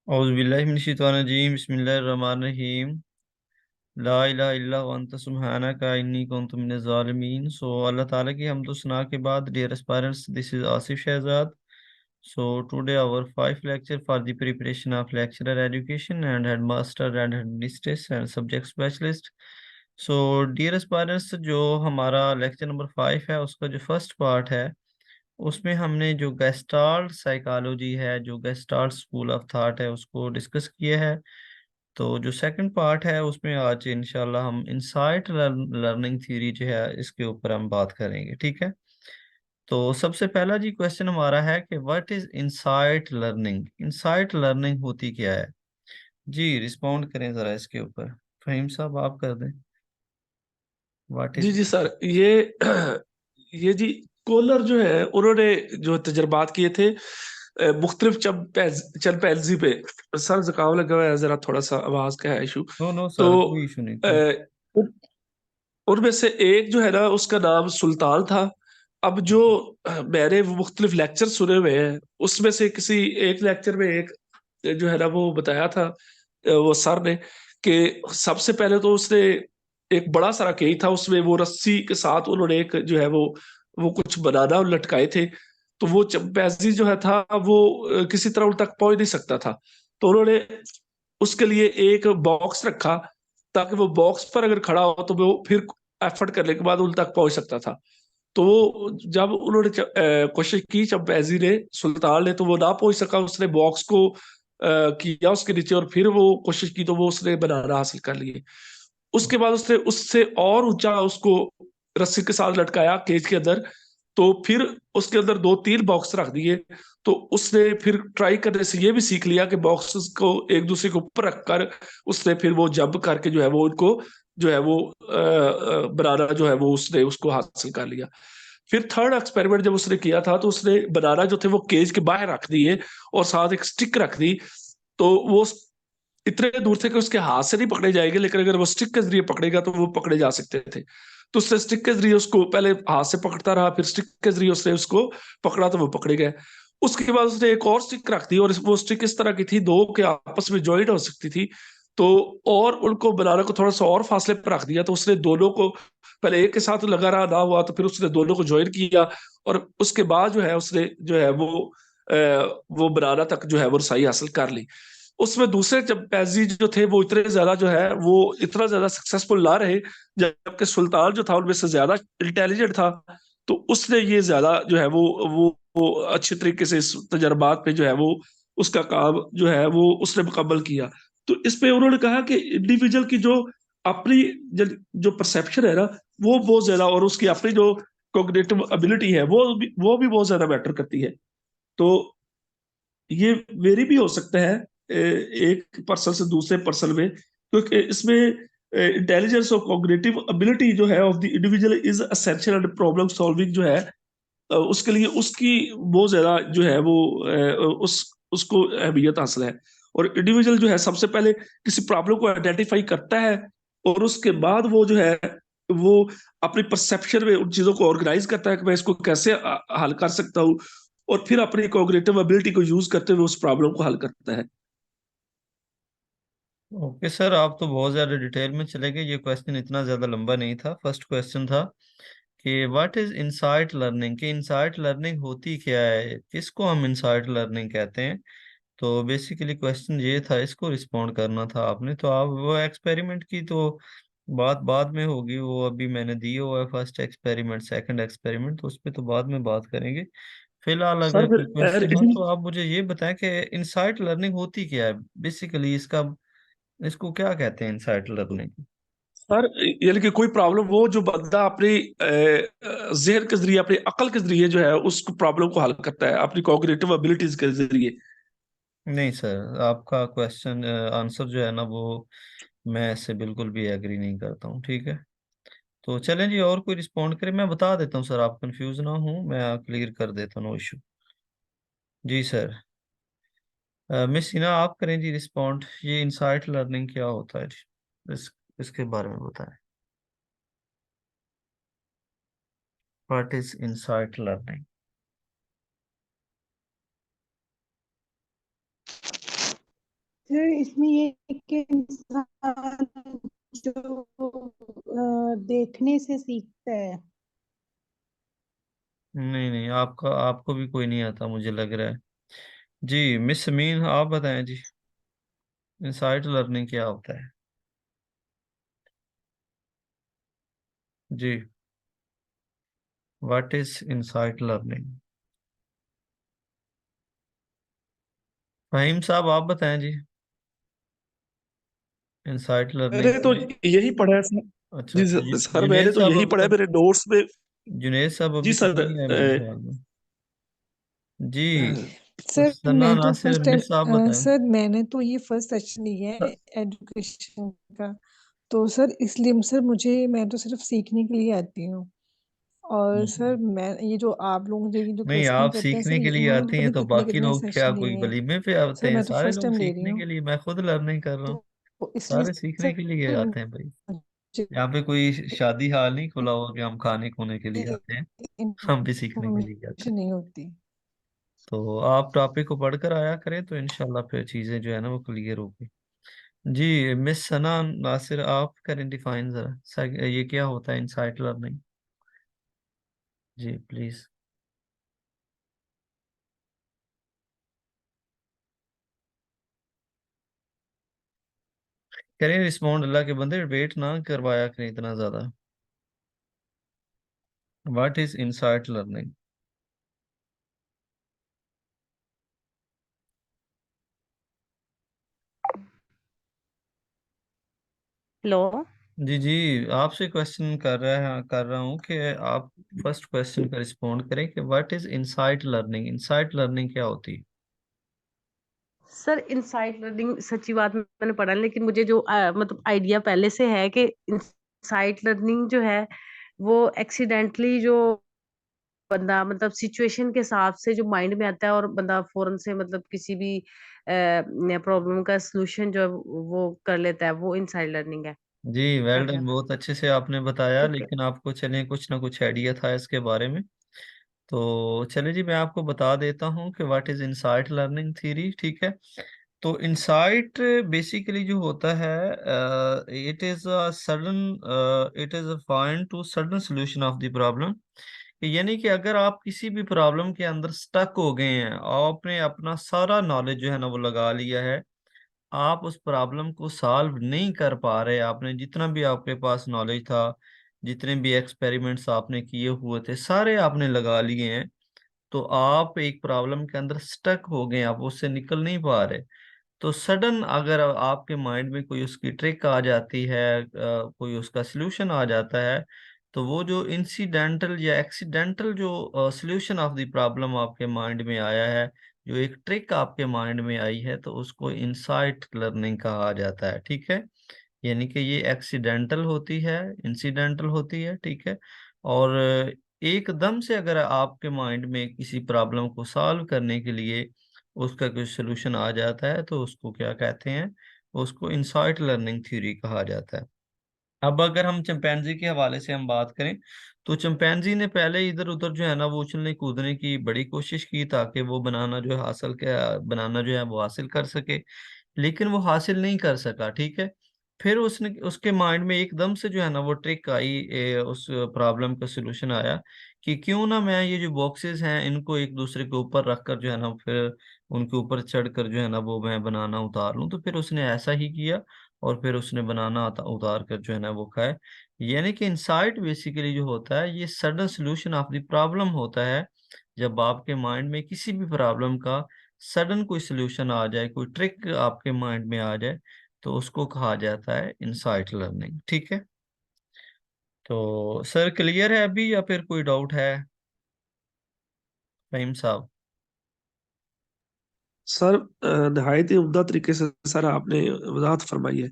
औज़ुबिल्लाहिमिनश्शैतानिर्रजीम बिस्मिल्लाहिर्रहमानिर्रहीम ला इलाहा इल्ला अन्ता सुब्हानका इन्नी कुन्तु मिनज़ ज़ालिमीन। सो अल्लाह ताला की हमदो सना के बाद, dear aspirants, this is Asif Shahzad. So today our five lecture for the preparation of lecturer education and headmaster and headmistress and subject specialist. So dear aspirants, जो हमारा लेक्चर नंबर 5 है उसका जो फर्स्ट पार्ट है उसमें हमने जो गेस्टाल्ट साइकोलॉजी है, जो गेस्टाल्ट स्कूल ऑफ थॉट है, उसको डिस्कस किया है। तो जो सेकंड पार्ट है उसमें आज इंशाल्लाह हम इंसाइट लर्निंग थ्योरी जो है इसके ऊपर हम बात करेंगे, ठीक है। तो सबसे पहला जी क्वेश्चन हमारा है कि what is insight learning. Insight learning होती क्या है जी? रिस्पॉन्ड करें जरा इसके ऊपर। फहीम साहब आप कर दें। व्हाट जी इज। जी सर, ये जी कॉलर जो है उन्होंने जो तजर्बात किए थे मुख्तलिफ चल पैल्सी पे। सर जुकाम लगा हुआ है, जरा थोड़ा सा आवाज का है इशू। नो नो तो सर, कोई इशू नहीं, अ, कोई। उन- उनमें से एक जो है ना, उसका नाम सुल्तान था। अब जो मैंने वो मुख्तलिफ लेक्चर सुने हुए हैं, उसमें से किसी एक लेक्चर में एक जो है ना वो बताया था, वो सर ने, कि सबसे पहले तो उसने एक बड़ा सारा केक था, उसमें वो रस्सी के साथ उन्होंने एक जो है वो कुछ बनाना और लटकाए थे। तो वो चंपैंजी जो है था वो किसी तरह उन तक पहुंच नहीं सकता था। तो उन्होंने उसके लिए एक बॉक्स रखा, ताकि वो बॉक्स पर अगर खड़ा हो तो वो फिर एफर्ट करने के बाद उन तक पहुंच सकता था। तो वो जब उन्होंने कोशिश की चंपैंजी ने, सुल्तान ने, तो वो ना पहुंच सका। उसने बॉक्स को किया उसके नीचे, और फिर वो कोशिश की तो वो उसने बनाना हासिल कर लिए। उसके बाद उसने उससे और ऊंचा उसको रस्सी के साथ लटकाया केज के अंदर। तो फिर उसके अंदर दो तीन बॉक्स रख दिए। तो उसने फिर ट्राई करने से ये भी सीख लिया कि बॉक्सेस को एक दूसरे के ऊपर रखकर उसने फिर वो जंप करके जो है वो उनको जो है वो बनाना जो है वो उसने उसको हासिल कर लिया। फिर थर्ड एक्सपेरिमेंट जब उसने किया था, तो उसने बनाना जो थे वो केज के बाहर रख दिए, और साथ एक स्टिक रख दी। तो वो इतने दूर थे कि उसके हाथ से नहीं पकड़े जाएंगे, लेकिन अगर वो स्टिक के जरिए पकड़ेगा तो वो पकड़े जा सकते थे। तो उसने स्टिक के जरिए उसको पहले हाथ से पकड़ता रहा, फिर स्टिक के जरिए उसने उसको पकड़ा तो वो पकड़े गए। उसके बाद उसने एक और स्टिक रख दी, और वो स्टिक इस तरह की थी, दो के आपस में ज्वाइंट हो सकती थी। तो और उनको बनाना को थोड़ा सा और फासले पर रख दिया। तो उसने दोनों को पहले एक के साथ लगा रहा, ना हुआ तो फिर उसने दोनों को ज्वाइन किया। और उसके बाद जो है उसने जो है वो बनाना तक जो है वो रसाई हासिल कर ली। उसमें दूसरे चंपैंजी जो थे वो इतने ज्यादा जो है वो इतना ज्यादा सक्सेसफुल ना रहे, जबकि सुल्तान जो था उनमें से ज्यादा इंटेलिजेंट था। तो उसने ये ज्यादा जो है वो अच्छे तरीके से इस तजर्बात पे जो है वो उसका काम जो है वो उसने मुकम्मल किया। तो इस पे उन्होंने कहा कि इंडिविजुअल की जो अपनी जो परसेप्शन है ना, वो बहुत ज्यादा, और उसकी अपनी जो कॉग्निटिव एबिलिटी है वो भी बहुत ज्यादा मैटर करती है। तो ये वेरी भी हो सकता है एक पर्सन से दूसरे पर्सन में, क्योंकि इसमें इंटेलिजेंस और कॉग्निटिव एबिलिटी जो है of the individual is essential, and problem solving जो है उसके लिए उसकी बहुत ज्यादा जो है वो उसको अहमियत हासिल है। और इंडिविजुअल जो है सबसे पहले किसी प्रॉब्लम को आइडेंटिफाई करता है, और उसके बाद वो जो है वो अपनी परसेप्शन में उन चीजों को ऑर्गेनाइज करता है कि मैं इसको कैसे हल कर सकता हूँ, और फिर अपनी कॉग्निटिव एबिलिटी को यूज करते हुए उस प्रॉब्लम को हल करता है। ओके सर, आप तो बहुत ज़्यादा डिटेल में चले गए। ये क्वेश्चन इतना ज़्यादा लंबा नहीं था। फर्स्ट क्वेश्चन था कि व्हाट इज इंसाइट लर्निंग, कि इंसाइट लर्निंग होती क्या है, किसको हम इंसाइट लर्निंग कहते हैं। तो बेसिकली क्वेश्चन ये था, इसको रिस्पॉन्ड करना था आपने। तो आप वो एक्सपेरिमेंट की तो बात बाद में होगी, वो अभी मैंने दी हुआ है फर्स्ट एक्सपेरिमेंट सेकंड एक्सपेरिमेंट, तो उस पर तो बाद में बात करेंगे। फिलहाल सर अगर कोई क्वेश्चन हो तो आप मुझे ये बताएं कि इंसाइट लर्निंग होती क्या है बेसिकली, इसका इसको क्या कहते हैं इंसाइट लर्निंग। सर यानी कि कोई प्रॉब्लम वो जो बंदा अपनी जहन के जरिए, अपनी अकल के जरिए जो है उस प्रॉब्लम को हल करता है अपनी कॉग्निटिव एबिलिटीज के जरिए। नहीं सर, आपका क्वेश्चन आंसर जो है ना वो मैं इससे बिल्कुल भी एग्री नहीं करता हूँ, ठीक है। तो चलें जी, और कोई रिस्पॉन्ड करे, मैं बता देता हूँ सर, आप कंफ्यूज ना हो, मैं क्लियर कर देता हूँ, नो इशू। जी सर। मिस हिना आप करें जी रिस्पॉन्ड, ये इंसाइट लर्निंग क्या होता है जी, इसके बारे में बताएं। What is insight learning. फिर इसमें ये है कि इंसान जो देखने से सीखता है। नहीं नहीं, आपका आपको भी कोई नहीं आता मुझे लग रहा है। जी मिस समीन, आप बताएं जी, इंसाइट लर्निंग क्या होता है? जी, what is insight learning? Fahim साहब आप बताएं जी, इंसाइट लर्निंग। मैंने तो यही पढ़ा है सर। अच्छा जी अच्छा, सर, जुनेद मैंने तो साहब यही अभी पढ़ा है तक, मेरे नोट्स में। जुनेद साहब जी अभी तक सर। नहीं है मेरे ख्याल में। जी, तो सर सना मैं तो नासिर फर्स्ट टाइम, मिस आप बताएं। सर मैंने तो ये फर्स्ट सेशन लिया है एजुकेशन का। तो सर इसलिए सर मैं तो सिर्फ सीखने के लिए आती हूँ। और सर मैं ये जो आप लोग मुझे ये जो नहीं, क्वेश्चन आप करते हैं सीखने सर, के लिए इन्होंने आते पता हैं नहीं तो कितने बाकी कितने लोग क्या सेशन कोई लिए हैं। वलीमे पे सर आते हैं? मैं तो सारे फर्स्ट लोग टाइम ले रही सीखने के हूँ। लिए, मैं खुद लर्निंग कर रहा हूँ। तो इसलिए सारे सीखने सर के लिए आते हैं भाई। यहाँ पे कोई शादी हाल नहीं खुला हुआ कि हम खाने खोने के लिए आते हैं। हम भी सीखने के लिए आते इन्फॉर्मेशन हैं। नहीं होती। तो आप टॉपिक को पढ़कर आया करें तो इंशाल्लाह फिर चीजें जो है ना वो क्लियर होगी। जी मिस सना नासिर, आप करें डिफाइन जरा ये क्या होता है इनसाइट लर्निंग? जी प्लीज करें रिस्पॉन्ड। अल्लाह के बंदे वेट ना करवाया करें इतना ज्यादा। What is insight learning? Hello. जी जी, आपसे क्वेश्चन कर रहा हूँ कि आप फर्स्ट क्वेश्चन का रिस्पॉन्ड करें कि what is insight learning? Insight learning क्या होती है? सर इनसाइट लर्निंग सच्ची बात में मैंने पढ़ा है, लेकिन मुझे जो मतलब आइडिया पहले से है कि इनसाइट लर्निंग जो है वो एक्सीडेंटली जो बंदा मतलब सिचुएशन के हिसाब से जो माइंड में आता है और बंदा फौरन से मतलब किसी भी प्रॉब्लम का सलूशन जो है वो कर लेता है, वो इनसाइट लर्निंग है। जी वेल अच्छा। डन, बहुत अच्छे से आपने बताया, ठीक है। लेकिन आपको चलिए कुछ ना कुछ आइडिया था इसके बारे में। तो चलिए जी, मैं आपको बता देता हूँ कि what is insight learning theory, ठीक है? तो इनसाइट बेसिकली जो होता है, it is a sudden, it is a find to sudden solution of the problem. यानी कि अगर आप किसी भी प्रॉब्लम के अंदर स्टक हो गए हैं, आपने अपना सारा नॉलेज जो है ना वो लगा लिया है, आप उस प्रॉब्लम को सॉल्व नहीं कर पा रहे, आपने जितना भी आपके पास नॉलेज था, जितने भी एक्सपेरिमेंट्स आपने किए हुए थे सारे आपने लगा लिए हैं, तो आप एक प्रॉब्लम के अंदर स्टक हो गए, आप उससे निकल नहीं पा रहे। तो सडन अगर आपके माइंड में कोई उसकी ट्रिक आ जाती है, कोई उसका सलूशन आ जाता है, तो वो जो इंसिडेंटल या एक्सीडेंटल जो सलूशन ऑफ द प्रॉब्लम आपके माइंड में आया है, जो एक ट्रिक आपके माइंड में आई है, तो उसको इंसाइट लर्निंग कहा जाता है, ठीक है? यानी कि ये एक्सीडेंटल होती है, इंसिडेंटल होती है, ठीक है? और एकदम से अगर आपके माइंड में किसी प्रॉब्लम को सॉल्व करने के लिए उसका कोई सोल्यूशन आ जाता है, तो उसको क्या कहते हैं? उसको इंसाइट लर्निंग थ्योरी कहा जाता है। अब अगर हम चिंपैंजी के हवाले से हम बात करें, तो चिंपैंजी ने पहले इधर उधर जो है ना वो उछलने कूदने की बड़ी कोशिश की ताकि वो बनाना जो है वो हासिल कर सके, लेकिन वो हासिल नहीं कर सका, ठीक है? फिर उसने उसके माइंड में एकदम से जो है ना वो ट्रिक आई, उस प्रॉब्लम का सलूशन आया कि क्यों ना मैं ये जो बॉक्सेस हैं इनको एक दूसरे के ऊपर रखकर जो है ना फिर उनके ऊपर चढ़कर जो है ना वो मैं बनाना उतार लूं। तो फिर उसने ऐसा ही किया और फिर उसने बनाना उतार कर जो है ना वो खाए। यानी कि इंसाइट बेसिकली जो होता है ये sudden solution of the problem होता है। जब आपके माइंड में किसी भी प्रॉब्लम का सडन कोई सलूशन आ जाए, कोई ट्रिक आपके माइंड में आ जाए, तो उसको कहा जाता है इंसाइट लर्निंग, ठीक है? तो सर क्लियर है अभी या फिर कोई डाउट है फहीम साहब? सर नहायत ही उम्दा तरीके से सर आपने वजाहत फरमाई है।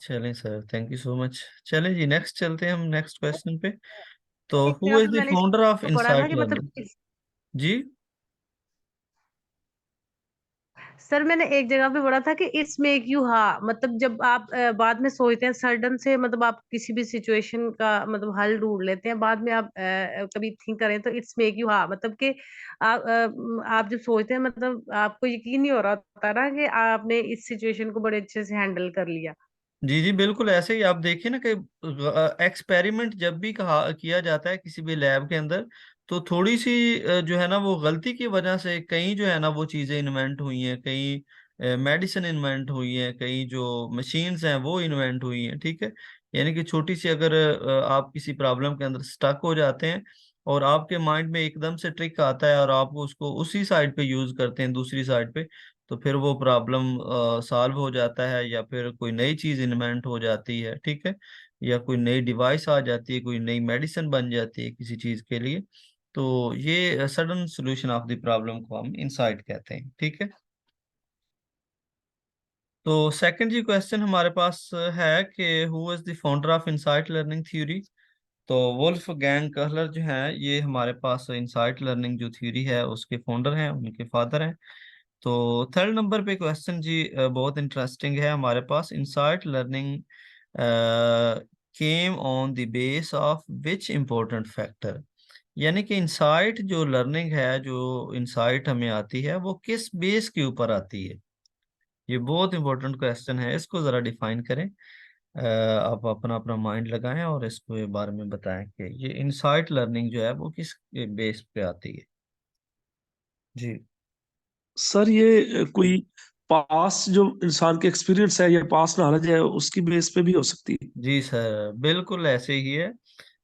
चलें sir, thank you so much. चलें जी, नेक्स्ट चलते हैं हम नेक्स्ट क्वेश्चन पे। तो एक हु जगह इज पे द मैंने फाउंडर ऑफ इसको पढ़ा था इंसाइट कि लर्निंग? मतलब जी सर मैंने एक जगह पे पढ़ा था कि इट्स मेक यू हा, मतलब जब आप बाद में सोचते हैं सडन से, मतलब आप किसी भी सिचुएशन का मतलब हल ढूंढ लेते हैं, बाद में आप कभी थिंक करें तो इट्स मेक यू हा, मतलब कि आप जब सोचते हैं मतलब आपको यकीन नहीं हो रहा होता ना कि आपने इस सिचुएशन को बड़े अच्छे से हैंडल कर लिया। जी जी बिल्कुल ऐसे ही। आप देखिए ना कि एक्सपेरिमेंट जब भी कहा किया जाता है किसी भी लैब के अंदर, तो थोड़ी सी जो है ना वो गलती की वजह से कई जो है ना वो चीजें इन्वेंट हुई हैं, कई मेडिसिन इन्वेंट हुई हैं, कई जो मशीन्स हैं वो इन्वेंट हुई हैं, ठीक है। यानी कि छोटी सी अगर आप किसी प्रॉब्लम के अंदर स्टक हो जाते हैं और आपके माइंड में एकदम से ट्रिक आता है और आप उसको उसी साइड पे यूज करते हैं दूसरी साइड पे, तो फिर वो प्रॉब्लम सॉल्व हो जाता है, या फिर कोई नई चीज इन्वेंट हो जाती है, ठीक है, या कोई नई डिवाइस आ जाती है, कोई नई मेडिसिन बन जाती है किसी चीज के लिए। तो ये sudden solution of the problem को हम इंसाइट कहते हैं, ठीक है। तो सेकंड जी क्वेश्चन हमारे पास है कि who is the founder of insight learning theory. तो वुल्फ गैंग कहलर जो है ये हमारे पास इनसाइट लर्निंग जो थ्योरी है उसके फाउंडर हैं, उनके फादर हैं। तो थर्ड नंबर पे क्वेश्चन जी बहुत इंटरेस्टिंग है हमारे पास। Insight learning came on the base of which important factor. यानी कि इंसाइट जो लर्निंग है, जो इंसाइट हमें आती है वो किस बेस के ऊपर आती है। ये बहुत इंपॉर्टेंट क्वेश्चन है, इसको जरा डिफाइन करें। आप अपना अपना माइंड लगाएं और इसको ये बारे में बताएं कि ये इंसाइट लर्निंग जो है वो किस बेस पे आती है। जी सर ये कोई पास जो इंसान के एक्सपीरियंस है या पास नॉलेज है उसकी बेस पे भी हो सकती है। जी सर बिल्कुल ऐसे ही है।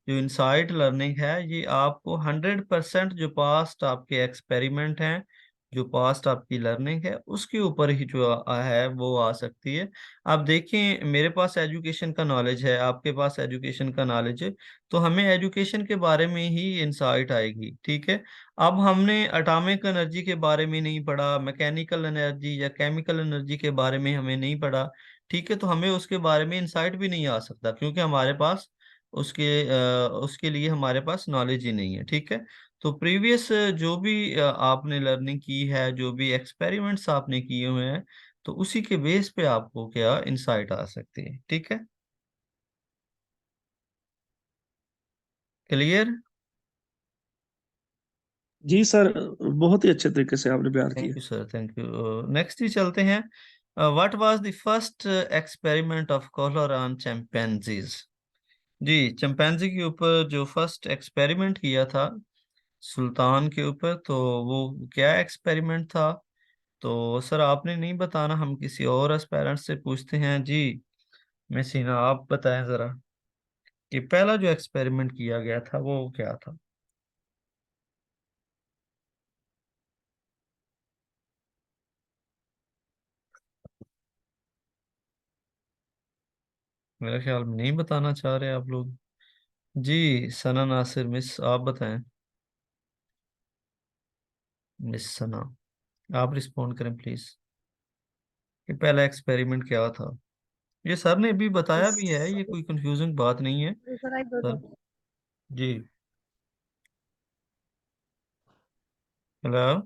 जो इनसाइट लर्निंग है ये आपको 100% जो पास्ट आपके एक्सपेरिमेंट हैं, जो पास्ट आपकी लर्निंग है उसके ऊपर ही जो है वो आ सकती है। आप देखिए मेरे पास एजुकेशन का नॉलेज है, आपके पास एजुकेशन का नॉलेज है, तो हमें एजुकेशन के बारे में ही इंसाइट आएगी, ठीक है। अब हमने एटॉमिक एनर्जी के बारे में नहीं पढ़ा, मैकेनिकल एनर्जी या केमिकल एनर्जी के बारे में हमें नहीं पढ़ा, ठीक है, तो हमें उसके बारे में इंसाइट भी नहीं आ सकता क्योंकि हमारे पास उसके लिए हमारे पास नॉलेज ही नहीं है, ठीक है। तो प्रीवियस जो भी आपने लर्निंग की है, जो भी एक्सपेरिमेंट्स आपने किए हुए हैं, तो उसी के बेस पे आपको क्या इंसाइट आ सकती है, ठीक है। क्लियर। जी सर, बहुत ही अच्छे तरीके से आपने बयान थैंक किया। You sir, thank you. Next ही चलते हैं। What was the first experiment of Kohler on chimpanzees. जी चिंपैंजी के ऊपर जो फर्स्ट एक्सपेरिमेंट किया था सुल्तान के ऊपर, तो वो क्या एक्सपेरिमेंट था। तो सर आपने नहीं बताना, हम किसी और एस्पायरेंट से पूछते हैं जी। मैं सीना आप बताएं जरा कि पहला जो एक्सपेरिमेंट किया गया था वो क्या था। मेरे ख्याल में नहीं बताना चाह रहे आप लोग। जी सना नासिर मिस आप बताएं। मिस सना आप रिस्पॉन्ड करें प्लीज कि पहला एक्सपेरिमेंट क्या था। ये सर ने भी बताया भी है, ये कोई कंफ्यूजिंग बात नहीं है sir I don't sir. No. जी हेलो।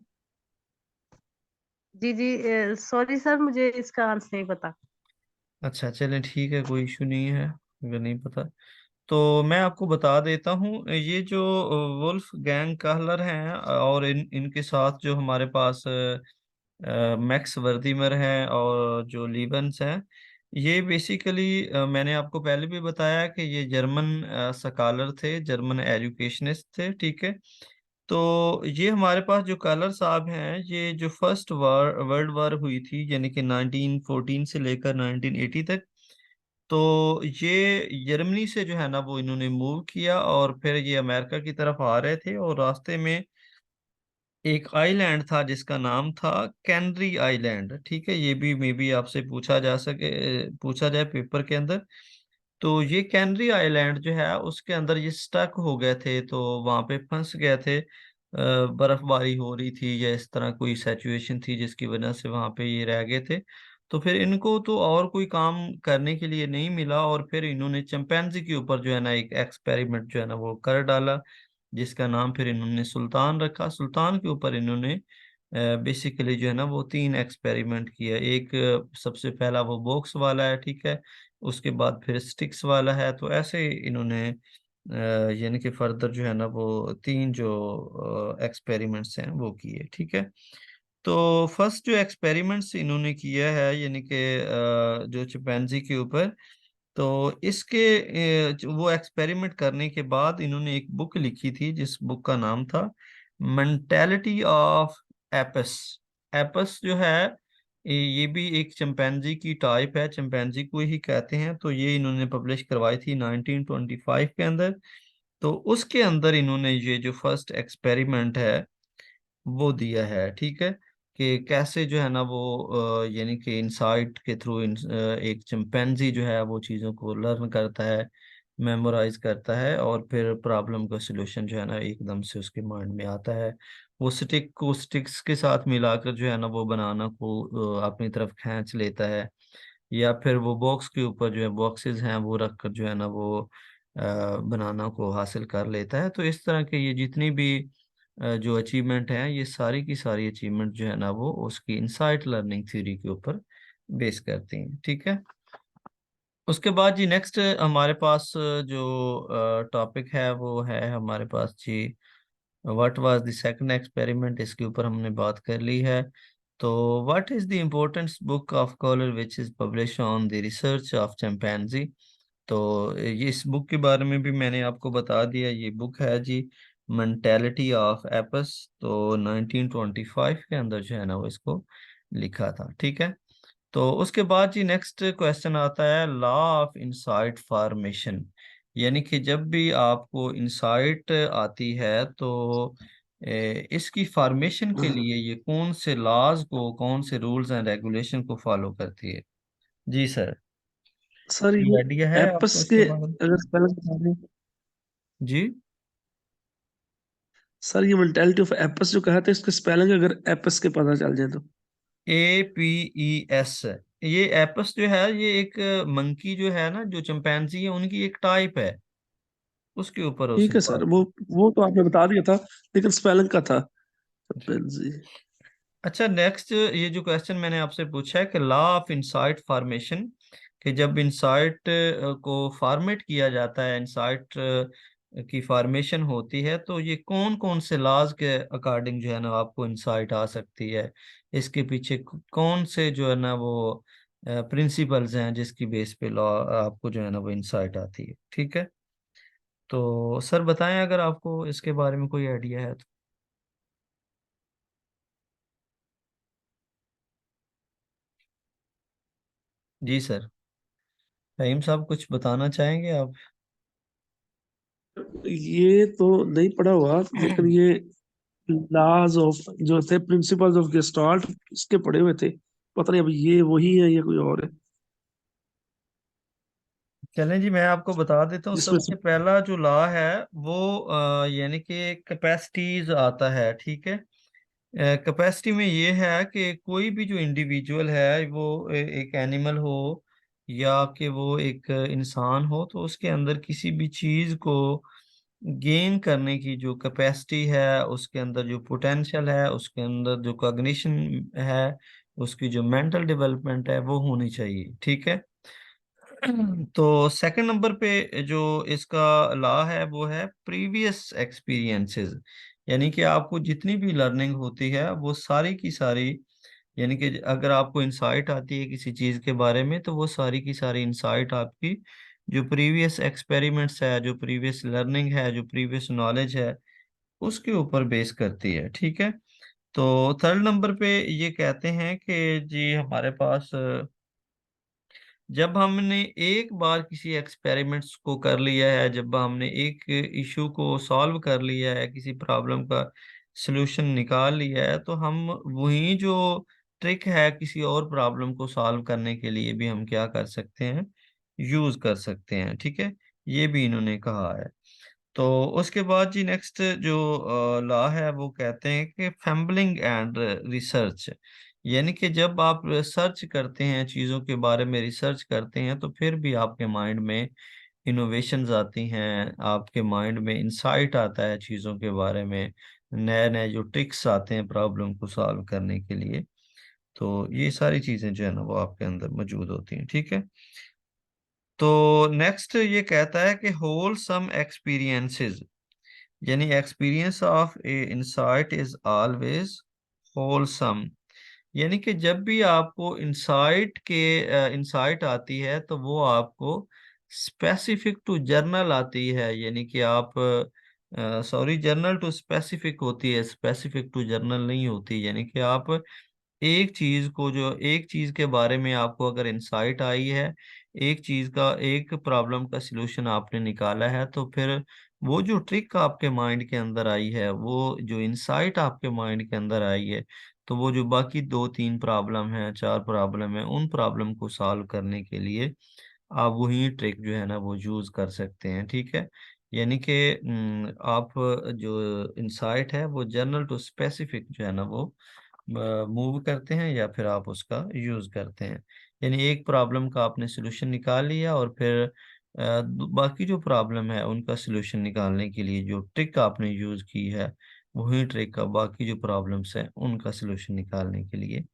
जी जी, सॉरी सर, मुझे इसका आंसर नहीं पता। अच्छा चलें ठीक है, कोई इशू नहीं है अगर नहीं पता। तो मैं आपको बता देता हूँ, ये जो वुल्फ गैंग कहलर हैं और इनके साथ जो हमारे पास मैक्स वर्दीमर हैं और जो लीबंस हैं, ये बेसिकली मैंने आपको पहले भी बताया कि ये जर्मन स्कॉलर थे, जर्मन एजुकेशनिस्ट थे, ठीक है। तो ये हमारे पास जो कलर साहब हैं, ये जो फर्स्ट वर्ल्ड वार हुई थी यानी कि 1914 से लेकर 1980 तक, तो ये जर्मनी से जो है ना वो इन्होंने मूव किया और फिर ये अमेरिका की तरफ आ रहे थे और रास्ते में एक आइलैंड था जिसका नाम था कैनरी आइलैंड, ठीक है। ये भी मे बी आपसे पूछा जाए पेपर के अंदर। तो ये कैनरी आइलैंड जो है उसके अंदर ये स्टक हो गए थे, तो वहां पे फंस गए थे। बर्फबारी हो रही थी या इस तरह कोई सिचुएशन थी जिसकी वजह से वहां पे ये रह गए थे। तो फिर इनको तो और कोई काम करने के लिए नहीं मिला और फिर इन्होंने चिंपैंजी के ऊपर जो है ना एक एक्सपेरिमेंट जो है ना वो कर डाला, जिसका नाम फिर इन्होंने सुल्तान रखा। सुल्तान के ऊपर इन्होंने बेसिकली जो है ना वो 3 एक्सपेरिमेंट किया। एक सबसे पहला वो बॉक्स वाला है, ठीक है, उसके बाद फिर स्टिक्स वाला है। तो ऐसे इन्होंने यानी कि फर्दर जो है ना वो 3 जो एक्सपेरिमेंट्स हैं वो किए, ठीक है। तो फर्स्ट जो एक्सपेरिमेंट्स इन्होंने किया है यानी कि जो चिंपैंजी के ऊपर, तो इसके वो एक्सपेरिमेंट करने के बाद इन्होंने एक बुक लिखी थी जिस बुक का नाम था मेंटालिटी ऑफ एपस। एपस जो है ये भी एक चिंपैंजी की टाइप है, चिंपैंजी को ही कहते हैं। तो ये इन्होंने पब्लिश करवाई थी 1925 के अंदर। तो उसके अंदर इन्होंने ये जो फर्स्ट एक्सपेरिमेंट है वो दिया है, ठीक है, कि कैसे जो है ना वो यानी कि इंसाइट के थ्रू एक चिंपैंजी जो है वो चीज़ों को लर्न करता है, मेमोराइज करता है, और फिर प्रॉब्लम का सलूशन जो है ना एकदम से उसके माइंड में आता है। वो स्टिक को स्टिक्स के साथ मिलाकर जो है ना वो बनाना को अपनी तरफ खींच लेता है, या फिर वो बॉक्स के ऊपर जो है बॉक्सेस हैं वो रख कर जो है ना वो बनाना को हासिल कर लेता है। तो इस तरह के ये जितनी भी जो अचीवमेंट हैं ये सारी की सारी अचीवमेंट जो है ना वो उसकी इनसाइट लर्निंग थ्योरी के ऊपर बेस करती हैं, ठीक है। उसके बाद जी नेक्स्ट हमारे पास जो टॉपिक है वो है हमारे पास जी what was the second experiment. इसके ऊपर हमने बात कर ली है। तो what is the importance book of Kohler which is publish on the research of chimpanzee. तो ये इस बुक के बारे में भी मैंने आपको बता दिया। ये बुक है जी मेंटालिटी ऑफ एपस। तो 1925 के अंदर जो है ना वो इसको लिखा था, ठीक है। तो उसके बाद जी नेक्स्ट क्वेश्चन आता है लॉ ऑफ इंसाइट फॉर्मेशन। यानी कि जब भी आपको इंसाइट आती है तो इसकी फॉर्मेशन के लिए ये कौन से लॉज को, कौन से रूल्स एंड रेगुलेशन को फॉलो करती है। जी सर, सर कोई ये आइडिया है आपको एपस इसके के बारे में। अगर स्पेलिंग बता दें। जी, सर ये मेंटालिटी ऑफ एपस जो कहा था इसका स्पेलिंग अगर एपस के पता चल जाए तो। APES। ये एपस जो है ये एक मंकी जो है ना, जो चिंपैंजी है उनकी एक टाइप है, उसके ऊपर ठीक उसने है सर, बात की। वो तो आपने बता दिया था, लेकिन स्पेलिंग का था। जी। जी। अच्छा, नेक्स्ट ये जो क्वेश्चन मैंने आपसे पूछा है कि लॉ ऑफ इंसाइट फॉर्मेशन, कि जब इंसाइट को फॉर्मेट किया जाता है, इंसाइट की फॉर्मेशन होती है, तो ये कौन कौन से लॉज के अकॉर्डिंग जो है ना आपको इंसाइट आ सकती है। इसके पीछे कौन से जो है ना वो प्रिंसिपल्स हैं जिसकी बेस पे लॉ आपको जो है ना वो इंसाइट आती है, ठीक है। तो सर बताएं अगर आपको इसके बारे में कोई आइडिया है तो। जी सर, फहीम साहब कुछ बताना चाहेंगे आप। ये तो नहीं पढ़ा हुआ, लेकिन ये लॉज ऑफ जो थे, प्रिंसिपल्स ऑफ गेस्टाल्ट, इसके पढ़े हुए थे। पता नहीं अब ये वही है या कोई और है चलें जी, मैं आपको बता देता हूँ। जिसमें से। सबसे पहला जो लॉ है वो यानी कि कैपेसिटीज आता है, ठीक है। कैपेसिटी में ये है कि कोई भी जो इंडिविजुअल है वो एक एनिमल हो या कि वो एक इंसान हो, तो उसके अंदर किसी भी चीज को गेन करने की जो कैपेसिटी है, उसके अंदर जो पोटेंशियल है, उसके अंदर जो कॉग्निशन है, उसकी जो मेंटल डेवलपमेंट है वो होनी चाहिए, ठीक है। तो सेकंड नंबर पे जो इसका लॉ है वो है प्रीवियस एक्सपीरियंसेस। यानी कि आपको जितनी भी लर्निंग होती है वो सारी की सारी, यानी कि अगर आपको इंसाइट आती है किसी चीज के बारे में, तो वो सारी की सारी इंसाइट आपकी जो प्रीवियस एक्सपेरिमेंट्स है, जो प्रीवियस लर्निंग है, जो प्रीवियस नॉलेज है, उसके ऊपर बेस करती है, ठीक है। तो थर्ड नंबर पे ये कहते हैं कि जी हमारे पास जब हमने एक बार किसी एक्सपेरिमेंट्स को कर लिया है, जब हमने एक इशू को सॉल्व कर लिया है, किसी प्रॉब्लम का सलूशन निकाल लिया है, तो हम वही जो ट्रिक है किसी और प्रॉब्लम को सॉल्व करने के लिए भी हम क्या कर सकते हैं, यूज कर सकते हैं, ठीक है। ये भी इन्होंने कहा है। तो उसके बाद जी नेक्स्ट जो लॉ है वो कहते हैं कि फैम्बलिंग एंड रिसर्च। यानी कि जब आप सर्च करते हैं, चीज़ों के बारे में रिसर्च करते हैं, तो फिर भी आपके माइंड में इनोवेशंस आती हैं, आपके माइंड में इंसाइट आता है चीज़ों के बारे में। नए नए जो ट्रिक्स आते हैं प्रॉब्लम को सॉल्व करने के लिए। तो ये सारी चीजें जो है ना वो आपके अंदर मौजूद होती हैं, ठीक है। तो नेक्स्ट ये कहता है कि होलसम एक्सपीरियंसेस, यानी experience of A insight is always wholesome, यानी कि जब भी आपको इंसाइट आती है तो वो आपको स्पेसिफिक टू जर्नल आती है, यानी कि आप सॉरी जर्नल टू स्पेसिफिक होती है, स्पेसिफिक टू जर्नल नहीं होती। यानी कि आप एक चीज के बारे में आपको अगर इंसाइट आई है, एक प्रॉब्लम का सिलूशन आपने निकाला है, तो फिर वो जो ट्रिक आपके माइंड के अंदर आई है, वो जो इंसाइट आपके माइंड के अंदर आई है, तो वो जो बाकी दो तीन प्रॉब्लम है, चार प्रॉब्लम है, उन प्रॉब्लम को सॉल्व करने के लिए आप वही ट्रिक जो है ना वो यूज कर सकते हैं, ठीक है। यानी कि आप जो इंसाइट है वो जनरल टू स्पेसिफिक जो है ना वो मूव करते हैं, या फिर आप उसका यूज करते हैं। यानी एक प्रॉब्लम का आपने सोल्यूशन निकाल लिया, और फिर बाकी जो प्रॉब्लम है उनका सोल्यूशन निकालने के लिए जो ट्रिक आपने यूज की है, वही ट्रिक का बाकी जो प्रॉब्लम्स है उनका सोल्यूशन निकालने के लिए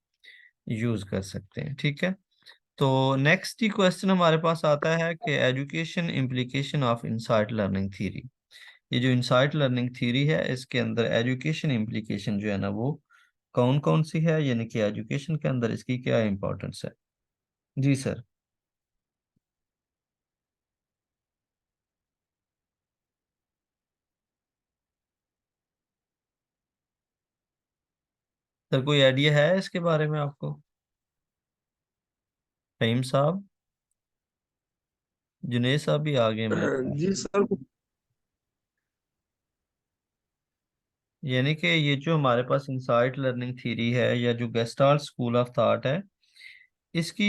यूज कर सकते हैं, ठीक है। तो नेक्स्ट ही क्वेश्चन हमारे पास आता है कि education implication of insight learning theory. ये जो इनसाइट लर्निंग थ्योरी है, इसके अंदर एजुकेशन इम्प्लीकेशन जो है ना वो कौन कौन सी है, यानी कि एजुकेशन के अंदर इसकी क्या इंपॉर्टेंस है। जी सर। सर कोई आइडिया है इसके बारे में आपको, फहीम साहब? जुनेद साहब भी आ गए मेरे ख्याल जी से। सर। यानी कि ये जो हमारे पास इनसाइट लर्निंग थ्योरी है, या जो गेस्टाल्ट स्कूल ऑफ थॉट है, इसकी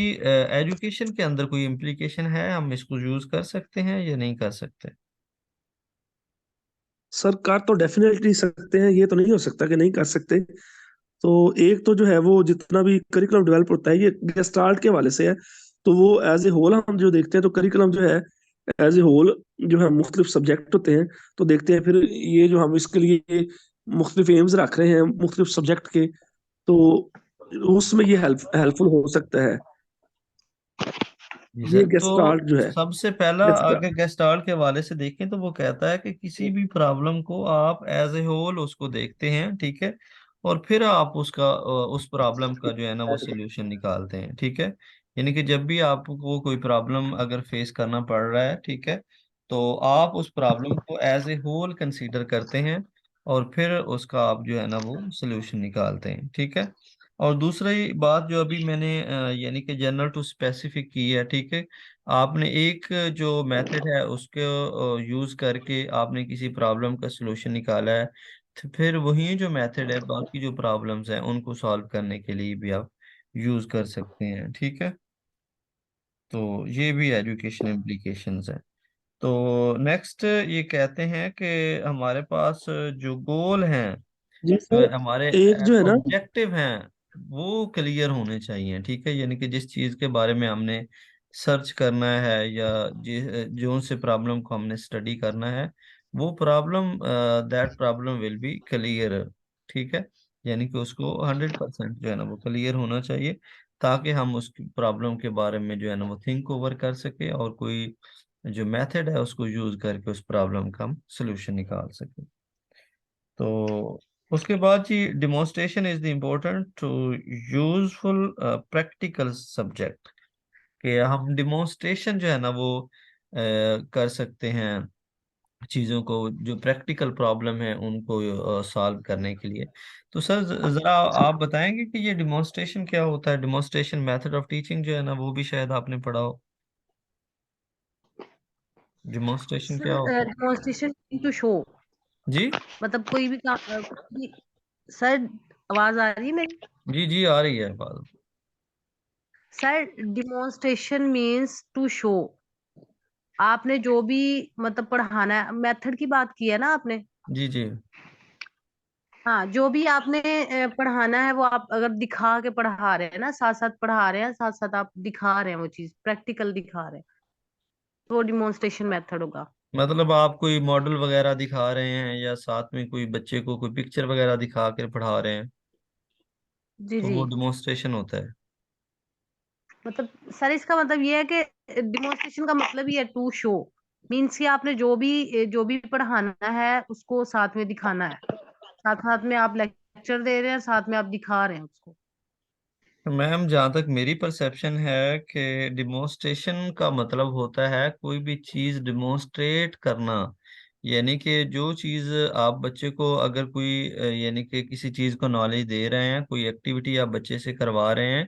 एजुकेशन के अंदर कोई इम्प्लीकेशन है, हम इसको यूज कर सकते हैं या नहीं कर सकते? सरकार तो डेफिनेटली सकते हैं, ये तो नहीं हो सकता कि नहीं कर सकते। तो एक तो जो है वो जितना भी करिकुलम डेवलप होता है ये गेस्टाल्ट के हवाले से है। तो वो एज ए होल हम जो देखते हैं तो करिकुलम जो है एज ए होल जो है मुख्तलिफ सब्जेक्ट होते हैं। तो देखते हैं फिर ये जो हम इसके लिए मुख्तलिफ एम्स रख रहे हैं मुख्तलिफ सब्जेक्ट के, तो उसमें ये हेल्पफुल हो सकता है। जी ये सर। तो गेस्टाल्ट जो है सबसे पहला गेस्टा अगर गेस्टाल्ट के हवाले से देखें तो वो कहता है कि किसी भी प्रॉब्लम को आप एज ए होल उसको देखते हैं, ठीक है, और फिर आप उस प्रॉब्लम का जो है ना वो सोल्यूशन निकालते हैं, ठीक है। यानी कि जब भी आपको कोई प्रॉब्लम अगर फेस करना पड़ रहा है, ठीक है, तो आप उस प्रॉब्लम को एज ए होल कंसीडर करते हैं, और फिर उसका आप जो है ना वो सोल्यूशन निकालते हैं, ठीक है। और दूसरी बात जो अभी मैंने यानी कि जनरल टू स्पेसिफिक की है, ठीक है, आपने एक जो मेथड है उसको यूज करके आपने किसी प्रॉब्लम का सलूशन निकाला है, तो फिर वही जो मेथड है बाकी जो प्रॉब्लम्स हैं उनको सॉल्व करने के लिए भी आप यूज कर सकते हैं, ठीक है। तो ये भी एजुकेशन इम्प्लीकेशंस है। तो नेक्स्ट ये कहते हैं कि हमारे पास जो गोल हैं, जी जो सर। हमारे एक जो है ना ऑब्जेक्टिव हैं, वो क्लियर होने चाहिए, ठीक है। यानी कि जिस चीज के बारे में हमने सर्च करना है, या जो से प्रॉब्लम को हमने स्टडी करना है, वो problem that problem will be clear, ठीक है। यानी कि उसको 100% जो है ना वो क्लियर होना चाहिए, ताकि हम उस प्रॉब्लम के बारे में जो है ना वो थिंक ओवर कर सके, और कोई जो मेथड है उसको यूज करके उस प्रॉब्लम का हम सोल्यूशन निकाल सके। तो उसके बाद जी, demonstration is the important to useful practical subject, कि हम डिमोन्स्ट्रेशन जो है ना वो कर सकते हैं चीज़ों को, जो प्रैक्टिकल प्रॉब्लम है उनको सॉल्व करने के लिए। तो सर जरा आप बताएंगे कि ये डिमोन्स्ट्रेशन क्या होता है, डिमोन्स्ट्रेशन मेथड ऑफ टीचिंग जो है ना वो भी शायद आपने पढ़ा हो। डिमोन्स्ट्रेशन क्या सर होता है? डेमोन्स्ट्रेशन टू शो, जी मतलब कोई भी काम सर, आवाज आ रही है मेरी? जी जी, आ रही है बात। Sir demonstration means to show. आपने जो भी मतलब पढ़ाना है, मेथड की बात की है ना आपने। जी जी। हाँ, जो भी आपने पढ़ाना है वो आप अगर दिखा के पढ़ा रहे हैं ना, साथ साथ पढ़ा रहे हैं, साथ साथ आप दिखा रहे हैं, वो चीज प्रैक्टिकल दिखा रहे हैं, तो वो डिमोन्स्ट्रेशन मेथड होगा। मतलब आप कोई मॉडल वगैरह दिखा रहे हैं या साथ में कोई बच्चे को कोई पिक्चर वगैरह दिखा कर पढ़ा रहे हैं, जी तो जी। वो डिमोन्स्ट्रेशन होता है। मतलब सर इसका मतलब ये है कि डिमोन्स्ट्रेशन का मतलब ही है टू शो, मीन्स कि आपने जो भी पढ़ाना है उसको साथ में दिखाना है, साथ साथ में आप लेक्चर दे रहे हैं, साथ में आप दिखा रहे हैं उसको। तो मैम, जहाँ तक मेरी परसेप्शन है कि डिमोन्स्ट्रेशन का मतलब होता है कोई भी चीज़ डिमोन्स्ट्रेट करना। यानी कि जो चीज़ आप बच्चे को अगर कोई यानी कि किसी चीज़ को नॉलेज दे रहे हैं, कोई एक्टिविटी आप बच्चे से करवा रहे हैं,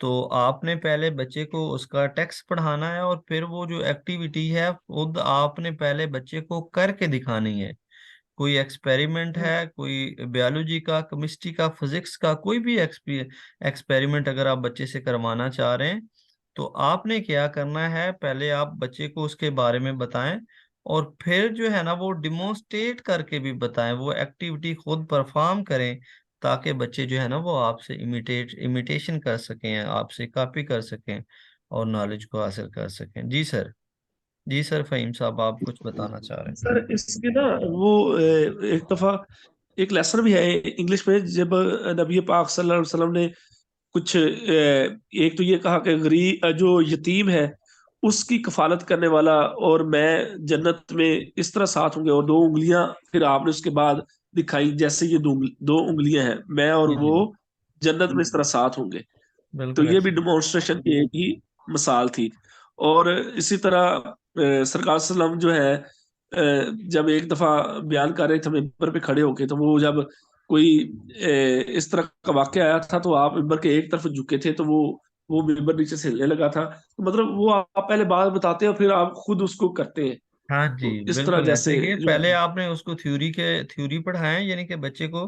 तो आपने पहले बच्चे को उसका टेक्स्ट पढ़ाना है और फिर वो जो एक्टिविटी है खुद आपने पहले बच्चे को करके दिखानी है। कोई एक्सपेरिमेंट हम्म। है, कोई बायोलॉजी का, केमिस्ट्री का, फिजिक्स का, कोई भी एक्सपेरिमेंट अगर आप बच्चे से करवाना चाह रहे हैं, तो आपने क्या करना है, पहले आप बच्चे को उसके बारे में बताएं और फिर जो है ना वो डिमोन्स्ट्रेट करके भी बताएं, वो एक्टिविटी खुद परफॉर्म करें, ताकि बच्चे जो है ना वो आपसे इमिटेशन कर सकें, आपसे कॉपी कर सकें और नॉलेज को हासिल कर सकें। जी सर। जी सर, फहीम साहब आप कुछ बताना चाह रहे हैं। सर इसके ना वो एक दफा एक लेसन भी है इंग्लिश में, जब नबी पाक सल्लल्लाहु अलैहि वसल्लम ने कुछ एक तो ये कहा कि गरीब जो यतीम है उसकी कफालत करने वाला और मैं जन्नत में इस तरह साथ होंगे, और दो उंगलियां फिर आपने उसके बाद दिखाई, जैसे ये दो उंगलियां हैं, मैं और जी वो जी, जन्नत में इस तरह साथ होंगे। तो बिल्कुल ये भी ऐसे। डिमोन्स्ट्रेशन की एक ही मिसाल थी। और इसी तरह सरकार सल्लम जो है जब एक दफा बयान कर रहे थे मिंबर पे खड़े होके, तो वो जब कोई इस तरह का वाक्य आया था तो आप मिंबर के एक तरफ झुके थे, तो वो मिंबर नीचे से हिलने लगा था। तो मतलब वो आप पहले बात बताते हैं और फिर आप खुद उसको करते हैं। हाँ जी, तो इस तरह बिल्कुल ऐसे जैसे ही है। जो पहले आपने उसको थ्योरी पढ़ाएं, यानी कि बच्चे को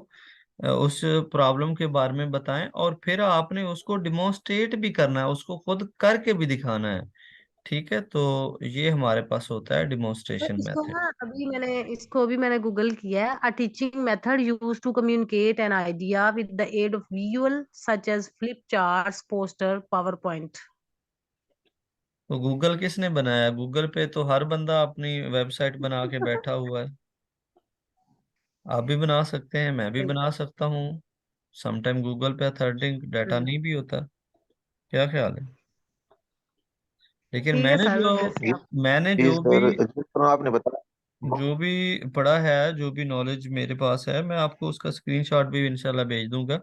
उस प्रॉब्लम के बारे में बताएं और फिर आपने उसको डिमोन्स्ट्रेट भी करना है, उसको खुद करके भी दिखाना है। ठीक है, तो ये हमारे पास होता है तो डिमोन्स्ट्रेशन इसको मेथड। ना अभी मैंने गूगल किया है, a teaching method use to communicate an idea with the aid of visual such as flip charts, poster, power point. तो गूगल किसने बनाया? गूगल पे तो हर बंदा अपनी वेबसाइट बना के बैठा हुआ है। आप भी बना सकते हैं, मैं भी बना सकता हूँ। समटाइम गूगल पे अथॉरिटी डाटा नहीं भी होता। क्या ख्याल है? लेकिन ठीक है सर, जैसे जी आप। मैंने जी सर, जिस तरह आपने बताया। जो भी पढ़ा है, जो भी नॉलेज मेरे पास है, मैं आपको उसका स्क्रीनशॉट भी इंशाल्लाह भेज दूंगा।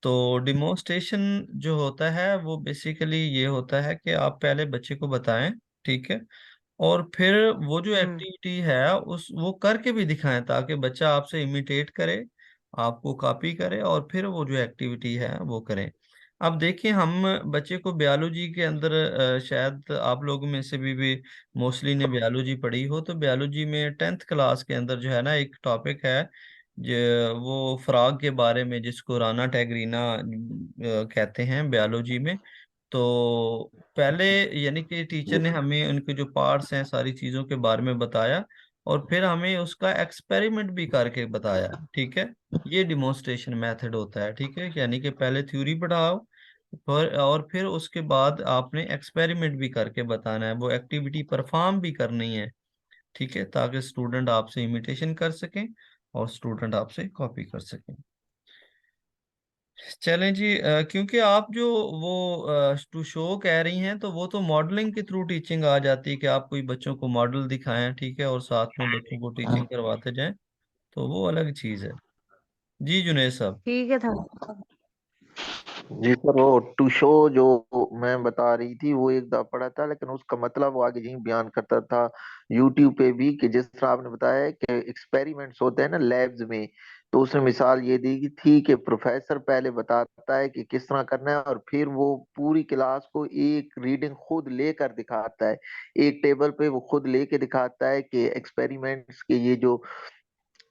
तो डिमोन्स्ट्रेशन जो होता है वो बेसिकली ये होता है कि आप पहले बच्चे को बताएं, ठीक है, और फिर वो जो हम्म। एक्टिविटी है उस वो करके भी दिखाएं, ताकि बच्चा आपसे इमिटेट करे, आपको कॉपी करे और फिर वो जो एक्टिविटी है वो करें। अब देखिए, हम बच्चे को बायोलॉजी के अंदर शायद आप लोगों में से भी मोस्टली ने बायोलॉजी पढ़ी हो, तो बायोलॉजी में 10th क्लास के अंदर जो है ना एक टॉपिक है जो वो फ्रॉग के बारे में, जिसको राना टैगरीना कहते हैं बायोलॉजी में। तो पहले यानी कि टीचर ने हमें उनके जो पार्ट्स हैं सारी चीजों के बारे में बताया और फिर हमें उसका एक्सपेरिमेंट भी करके बताया। ठीक है, ये डिमोन्स्ट्रेशन मेथड होता है। ठीक है, यानी कि पहले थ्योरी पढ़ाओ और फिर उसके बाद आपने एक्सपेरिमेंट भी करके बताना है, वो एक्टिविटी परफॉर्म भी करनी है। ठीक है, ताकि स्टूडेंट आपसे इमिटेशन कर सकें और स्टूडेंट आपसे कॉपी कर सकें। चलें जी, क्योंकि आप जो वो टू शो कह रही हैं, तो वो तो मॉडलिंग के थ्रू टीचिंग आ जाती है कि आप कोई बच्चों को मॉडल दिखाएं, ठीक है, और साथ में बच्चों को टीचिंग करवाते जाएं, तो वो अलग चीज़ है। जी जुनेद साहब। ठीक है था। जी सर, वो टू शो जो मैं बता रही थी वो एक दफा पढ़ा था, लेकिन उसका मतलब वो आगे यही बयान करता था यूट्यूब पे भी, कि जिस तरह आपने बताया है कि एक्सपेरिमेंट्स होते हैं ना लैब्स में, तो उसने मिसाल ये दी कि थी कि प्रोफेसर पहले बताता है कि किस तरह करना है और फिर वो पूरी क्लास को एक रीडिंग खुद लेकर दिखाता है, एक टेबल पे वो खुद लेके दिखाता है कि एक्सपेरिमेंट्स के ये जो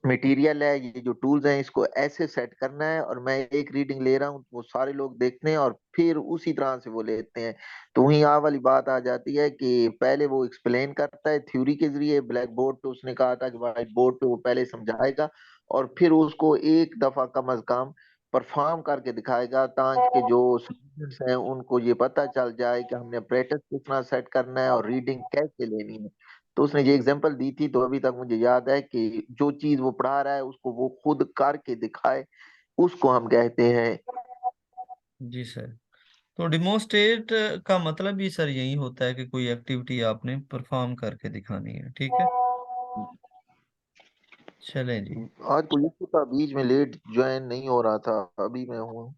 मटेरियल है, ये जो टूल्स हैं, इसको ऐसे सेट करना है और मैं एक रीडिंग ले रहा हूँ, वो सारे लोग देखते हैं और फिर उसी तरह से वो लेते हैं। तो वही आ वाली बात आ जाती है कि पहले वो एक्सप्लेन करता है थ्योरी के जरिए, ब्लैक बोर्ड पे उसने कहा था कि व्हाइट बोर्ड पे वो पहले समझाएगा और फिर उसको एक दफा कम अज कम परफॉर्म करके दिखाएगा, ताकि जो स्टूडेंट्स हैं उनको ये पता चल जाए कि हमने प्रैक्टिस कितना सेट करना है और रीडिंग कैसे लेनी है। तो उसने ये एग्जांपल दी थी, तो अभी तक मुझे याद है कि जो चीज वो पढ़ा रहा है उसको वो खुद करके दिखाए, उसको हम कहते हैं। जी सर। तो डिमोन्स्ट्रेट का मतलब भी सर यही होता है कि कोई एक्टिविटी आपने परफॉर्म करके दिखानी है, ठीक है। चलें जी। आज पुलिस का बीच में लेट ज्वाइन नहीं हो रहा था, अभी मैं हूँ,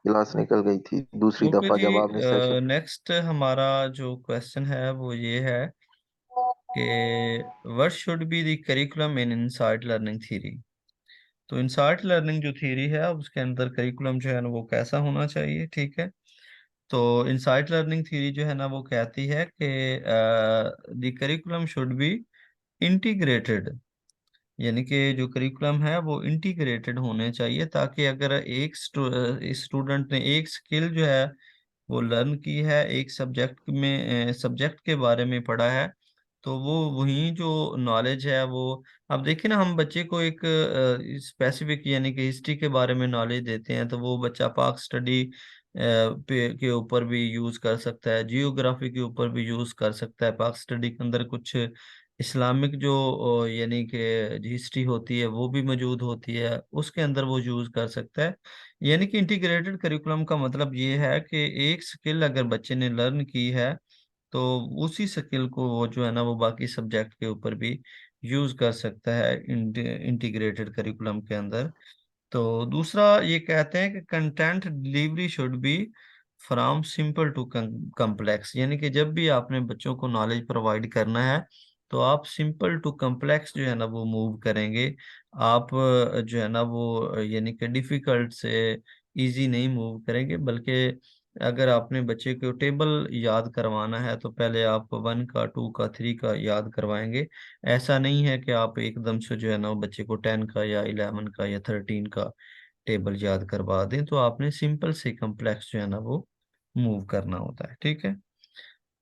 क्लास निकल गई थी दूसरी ओके दफा जी। जब आपने सेशन। नेक्स्ट हमारा जो क्वेश्चन है वो ये है कि what should be the curriculum in insight learning theory. तो इनसाइट लर्निंग जो थ्योरी है उसके अंदर करिकुलम जो है ना वो कैसा होना चाहिए, ठीक है। तो इनसाइट लर्निंग थ्योरी जो है ना वो कहती है कि the curriculum should be integrated, यानी कि जो करिकुलम है वो इंटीग्रेटेड होने चाहिए, ताकि अगर एक स्टूडेंट ने एक स्किल जो है वो लर्न की है, एक सब्जेक्ट के बारे में पढ़ा है, तो वो वही जो नॉलेज है वो, अब देखिए ना, हम बच्चे को एक स्पेसिफिक यानी कि हिस्ट्री के बारे में नॉलेज देते हैं, तो वो बच्चा पाक स्टडी पे के ऊपर भी यूज कर सकता है, जियोग्राफी के ऊपर भी यूज कर सकता है, पाक स्टडी के अंदर कुछ इस्लामिक जो यानी कि हिस्ट्री होती है वो भी मौजूद होती है, उसके अंदर वो यूज कर सकता है। यानी कि इंटीग्रेटेड करिकुलम का मतलब ये है कि एक स्किल अगर बच्चे ने लर्न की है, तो उसी स्किल को वो जो है ना वो बाकी सब्जेक्ट के ऊपर भी यूज कर सकता है इंटीग्रेटेड करिकुलम के अंदर। तो दूसरा ये कहते हैं कि content delivery should be from simple to complex, यानी कि जब भी आपने बच्चों को नॉलेज प्रोवाइड करना है, तो आप सिंपल टू कम्प्लेक्स जो है ना वो मूव करेंगे। आप जो है ना वो यानी कि डिफिकल्ट से इजी नहीं मूव करेंगे, बल्कि अगर आपने बच्चे को टेबल याद करवाना है तो पहले आप 1 का 2 का 3 का याद करवाएंगे। ऐसा नहीं है कि आप एकदम से जो है ना वो बच्चे को 10 का या 11 का या 13 का टेबल याद करवा दें, तो आपने सिंपल से कम्प्लेक्स जो है ना वो मूव करना होता है, ठीक है।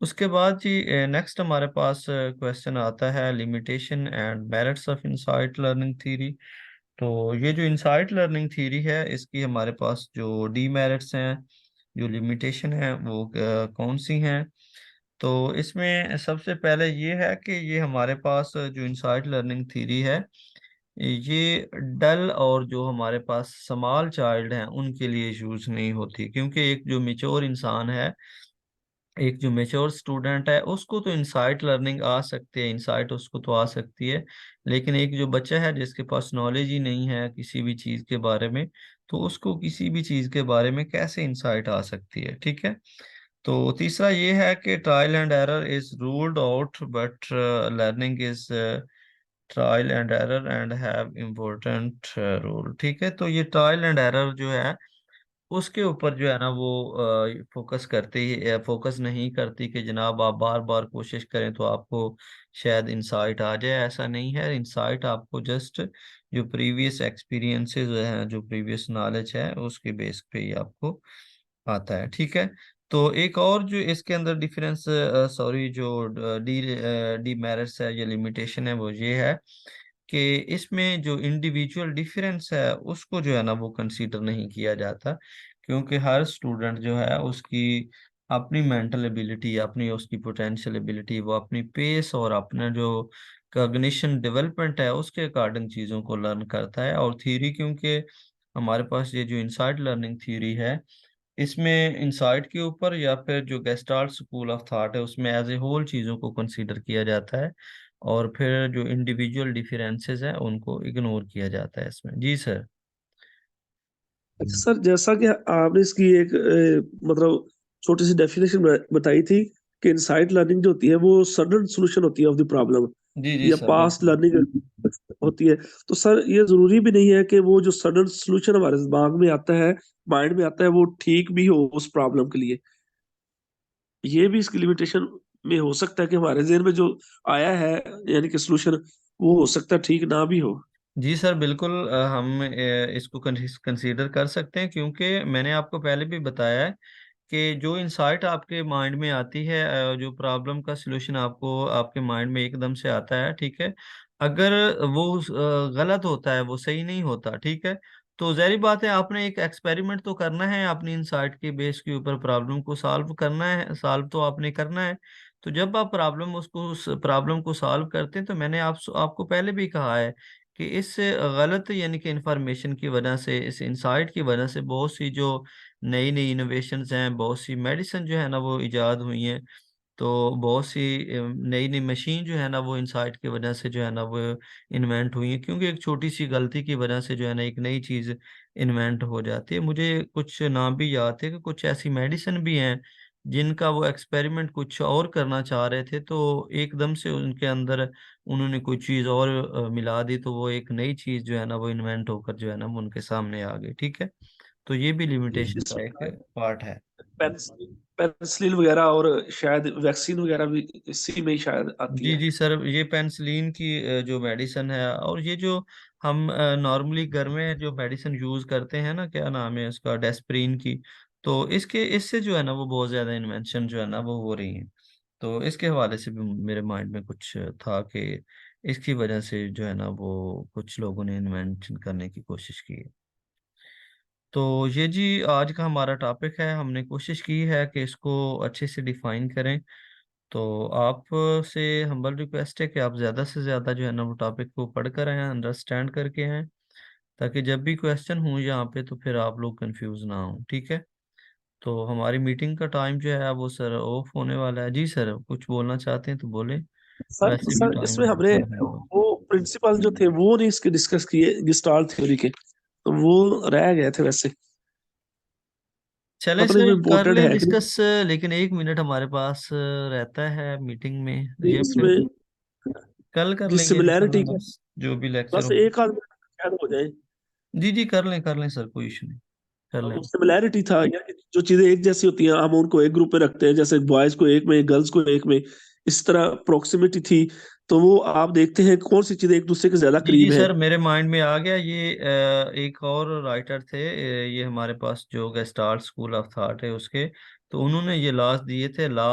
उसके बाद जी नेक्स्ट हमारे पास क्वेश्चन आता है limitation and merits of insight learning theory. तो ये जो इनसाइट लर्निंग थ्योरी है इसकी हमारे पास जो डीमेरिट्स हैं, जो लिमिटेशन है वो कौन सी हैं। तो इसमें सबसे पहले ये है कि ये हमारे पास जो इनसाइट लर्निंग थ्योरी है, ये डल और जो हमारे पास स्मॉल चाइल्ड हैं उनके लिए यूज नहीं होती, क्योंकि एक जो मेच्योर इंसान है, एक जो मेच्योर स्टूडेंट है, उसको तो इनसाइट लर्निंग आ सकती है, इनसाइट उसको तो आ सकती है, लेकिन एक जो बच्चा है जिसके पास नॉलेज ही नहीं है किसी भी चीज के बारे में, तो उसको किसी भी चीज के बारे में कैसे इंसाइट आ सकती है, ठीक है। तो तीसरा ये है कि trial and error is ruled out but learning is trial and error and have important role, ठीक है। तो ये ट्रायल एंड एरर जो है उसके ऊपर जो है ना वो फोकस नहीं करती कि जनाब आप बार बार कोशिश करें तो आपको शायद इंसाइट आ जाए, ऐसा नहीं है। इंसाइट आपको जस्ट जो प्रीवियस एक्सपीरियंसेस हैं, जो प्रीवियस नॉलेज है, उसके बेस पे ही आपको आता है, ठीक है। तो एक और जो इसके अंदर डिफरेंस, सॉरी, जो डी डी मेरिट्स है या लिमिटेशन है वो ये है कि इसमें जो इंडिविजुअल डिफरेंस है उसको जो है ना वो कंसीडर नहीं किया जाता, क्योंकि हर स्टूडेंट जो है उसकी अपनी मेंटल एबिलिटी, अपनी उसकी पोटेंशियल एबिलिटी, वो अपनी पेस और अपना जो कॉग्निशन डेवलपमेंट है उसके अकॉर्डिंग चीज़ों को लर्न करता है। और थ्योरी, क्योंकि हमारे पास ये जो इनसाइट लर्निंग थ्योरी है, इसमें इंसाइट के ऊपर या फिर जो गेस्टाल्ट स्कूल ऑफ थॉट है उसमें एज ए होल चीज़ों को कंसीडर किया जाता है, और फिर जो इंडिविजुअल डिफरेंसेस हैं उनको इग्नोर किया जाता है इसमें। जी सर। अच्छा सर, जैसा कि आपने इसकी एक मतलब छोटी सी डेफिनेशन बताई थी कि इनसाइट लर्निंग जो होती है वो सडन सॉल्यूशन होती है ऑफ द प्रॉब्लम, जी जी या सर, पास्ट बिल्कुल। लर्निंग होती है। तो सर ये जरूरी भी नहीं है कि वो जो सडन सॉल्यूशन हमारे दिमाग में आता है, माइंड में आता है, वो ठीक भी हो उस प्रॉब्लम के लिए। ये भी इसकी लिमिटेशन में हो सकता है कि हमारे जहन में जो आया है यानी कि सॉल्यूशन, वो हो सकता है ठीक ना भी हो। जी सर, बिल्कुल। हम इसको कंसीडर कर सकते हैं, क्योंकि मैंने आपको पहले भी बताया है कि जो इंसाइट आपके माइंड में आती है, जो प्रॉब्लम का सलूशन आपको आपके माइंड में एकदम से आता है, ठीक है, अगर वो गलत होता है, वो सही नहीं होता, ठीक है, तो जाहिर बात है आपने एक एक्सपेरिमेंट तो करना है, अपनी इंसाइट के बेस के ऊपर प्रॉब्लम को सॉल्व करना है, सॉल्व तो आपने करना है। तो जब आप उस प्रॉब्लम को सॉल्व करते हैं, तो मैंने आपको पहले भी कहा है कि इस गलत यानी कि इंफॉर्मेशन की वजह से, इस इंसाइट की वजह से बहुत सी जो नई नई इनोवेशंस हैं, बहुत सी मेडिसिन जो है ना वो इजाद हुई हैं। तो बहुत सी नई नई मशीन जो है ना वो इंसाइट की वजह से जो है ना वो इन्वेंट हुई है, क्योंकि एक छोटी सी गलती की वजह से जो है ना एक नई चीज़ इन्वेंट हो जाती है। मुझे कुछ नाम भी याद थे कि कुछ ऐसी मेडिसिन भी हैं जिनका वो एक्सपेरिमेंट कुछ और करना चाह रहे थे, तो एकदम से उनके अंदर उन्होंने कोई चीज़ और मिला दी, तो वो एक नई चीज़ जो है ना वो इन्वेंट होकर जो है ना वो उनके सामने आ गई। ठीक है, तो ये भी लिमिटेशन का एक पार्ट है। पेनिसिलिन वगैरह और शायद वैक्सीन वगैरह भी इसी में ही शायद आती जी है। जी सर, ये पेनिसिलिन की जो मेडिसिन है, और ये जो हम नॉर्मली घर में जो मेडिसिन यूज करते हैं ना, क्या नाम है उसका, डेस्प्रिन की, तो इससे जो है ना वो बहुत ज्यादा इन्वेंशन जो है ना वो हो रही है। तो इसके हवाले से भी मेरे माइंड में कुछ था कि इसकी वजह से जो है ना वो कुछ लोगों ने इन्वेंशन करने की कोशिश की है। तो ये जी आज का हमारा टॉपिक है, हमने कोशिश की है कि इसको अच्छे से डिफाइन करें। तो आप से हम्बल रिक्वेस्ट है कि आप ज़्यादा से ज़्यादा जो है ना वो टॉपिक को पढ़ कर आएँ, अंडरस्टैंड करके आएँ, ताकि जब भी क्वेश्चन हो यहाँ पे तो फिर आप लोग कंफ्यूज ना हो। ठीक है, तो हमारी मीटिंग का टाइम जो है वो सर ऑफ होने वाला है। जी सर, कुछ बोलना चाहते हैं तो बोले, सर वैसे भी सर टाइम इसमें हमने है तो। वो प्रिंसिपल जो थे वो नहीं इसके डिस्कस किए गेस्टाल्ट थ्योरी के, तो वो रह गए थे वैसे। चले पता नहीं सर वो कर इम्पोर्टेंट लें है कि डिस्कस, लेकिन 1 मिनट हमारे पास रहता है मीटिंग में, नहीं ये फिर इसमें कल कर जो लेंगे सिमिलैरिटी इंशाल्लाह, का, बस जो भी लेक्चर बस हो। एक आध मिनट शायद हो जाए। जी जी कर लें सर, कोई इशू नहीं, कर लें। वो सिमिलैरिटी था या जो चीजें एक जैसी होती हैं हम उनको एक ग्रुप में रखते हैं, जैसे बॉयज को एक में, गर्ल्स को एक में, इस तरह प्रोक्सिमिटी थी। तो वो आप देखते हैं कौन सी चीजें एक दूसरे के ज्यादा जी जी करीब है। सर, मेरे माइंड में आ गया ये, एक और राइटर थे, ये हमारे पास जो गेस्टाल्ट स्कूल ऑफ थॉट है उसके, तो उन्होंने ये लॉज दिए थे, लॉ